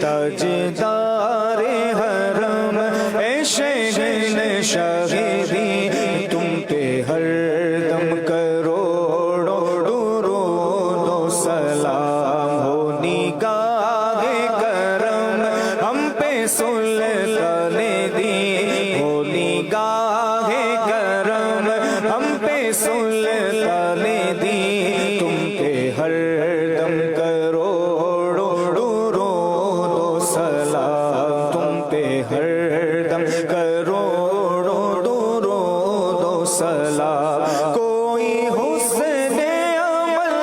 تاجدار حرم اے شہن شاہدی تم پہ ہر دم کروڑوں درود و سلام ہو نگاہ کرم ہم پہ سلطان دی ہو نگاہ کرم ہم پہ سلطان دی تم پہ ہر دم کروڑوں درود و سلام تم پہ ہر دم کروڑوں درود و سلام کوئی حسن عمل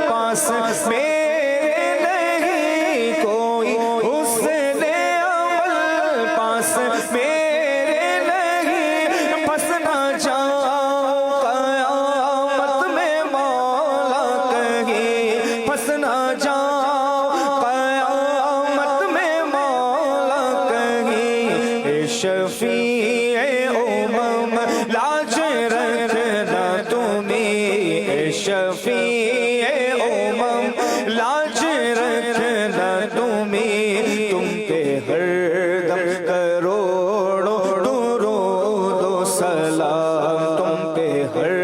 پاس میرے نہیں کوئی حسن عمل پاس میرے نہیں پس نہ جاؤ قیامت میں مولا کہیں پس نہ جاؤ قیامت میں مولا کہیں اے شفیع امم لاج رکھنا تمہیں اے شفیع امم لاج رکھنا تمہیں تم پہ ہر دم کروڑوں درود و سلام تم پہ ہر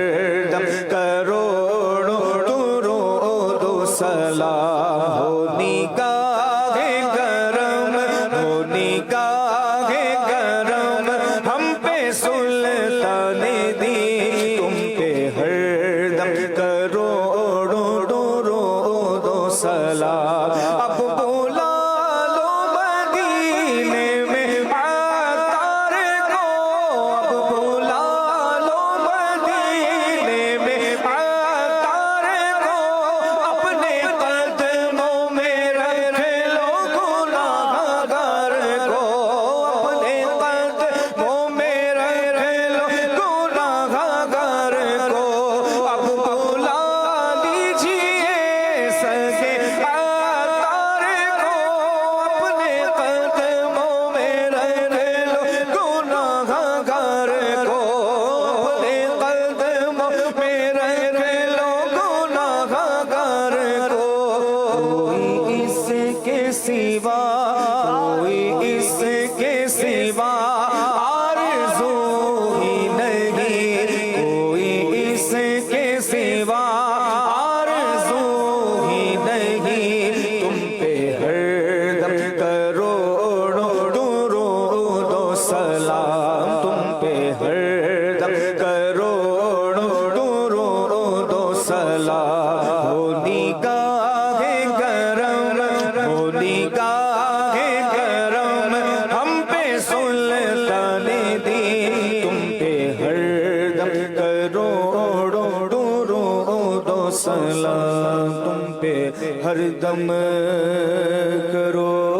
دم کروڑوں درود و سلام ہو نگاہ کرم ہو نگاہ کرم ہم پہ سلطان دی تم پہ ہر دم کروڑوں درود و سلام اب بلا لو مدینے میں عطار کو اب بلا لو مدینے میں عطار کو اپنے قدموں میں رکھ لو گناہ گار کو اپنے قدموں میں رکھ لو گناہ گار کو اب بلا لیجیے سگے عطار کو اپنے قدموں میں رکھ لو گناہ گار کو اپنے قدموں میں رکھ لو گناہ گار کو کوئی اس کے سوا کوئی اس کے سوا آرزو ہی نہیں کوئی اس کے سوا آرزو ہی نہیں تم پہ ہر دم کروڑوں درود و سلام تم پہ ہر دم کروڑوں درود و سلام ہو نگاہ کرم ہو نگاہ کرم ہم پہ سلطان دی تم پہ ہر دم کروڑوں درود و سلام تم پہ ہر دم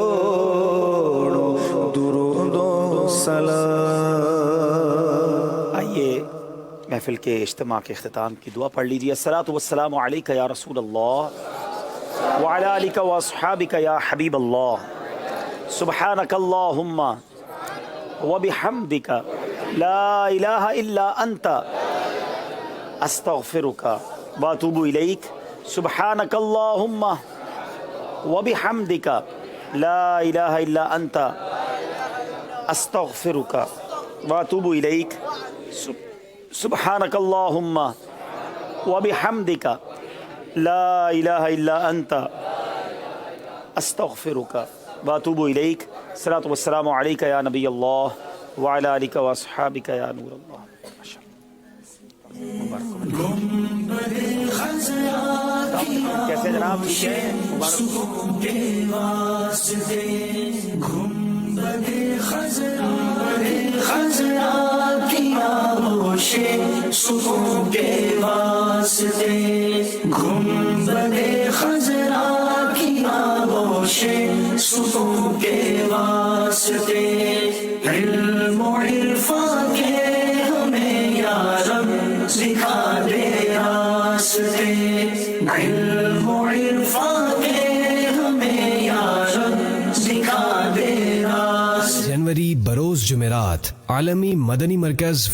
کروڑوں درود و سلام آئیے محفل کے اجتماع کے اختتام کی دعا پڑھ لیجیے الصلاۃ والسلام علیک یا رسول اللہ وعلی آلک واصحابک یا حبیب اللہ سبحانک اللہم وبحمدک لا الہ الا انت استغفرک واتوب الیک سبحانک اللہم وبحمدک لا الہ الا انت استغفرک واتوب الیک سبحانک اللہم وبحمدک لا الہ الا انت استغفرک واتوب الیک الصلاۃ والسلام علیک یا نبی اللہ وعلی آلک واصحابک یا نور اللہ کیسے جناب ٹھیک ہے سکون کے واسطے گنبد خضرا کی آغوش سکون کے واسطے علم و عرفان کے ہمیں یا رب دکھا دے راستے علم و عرفان کے ہمیں یا رب دکھا دے راستے جنوری بروز جمعرات عالمی مدنی مرکز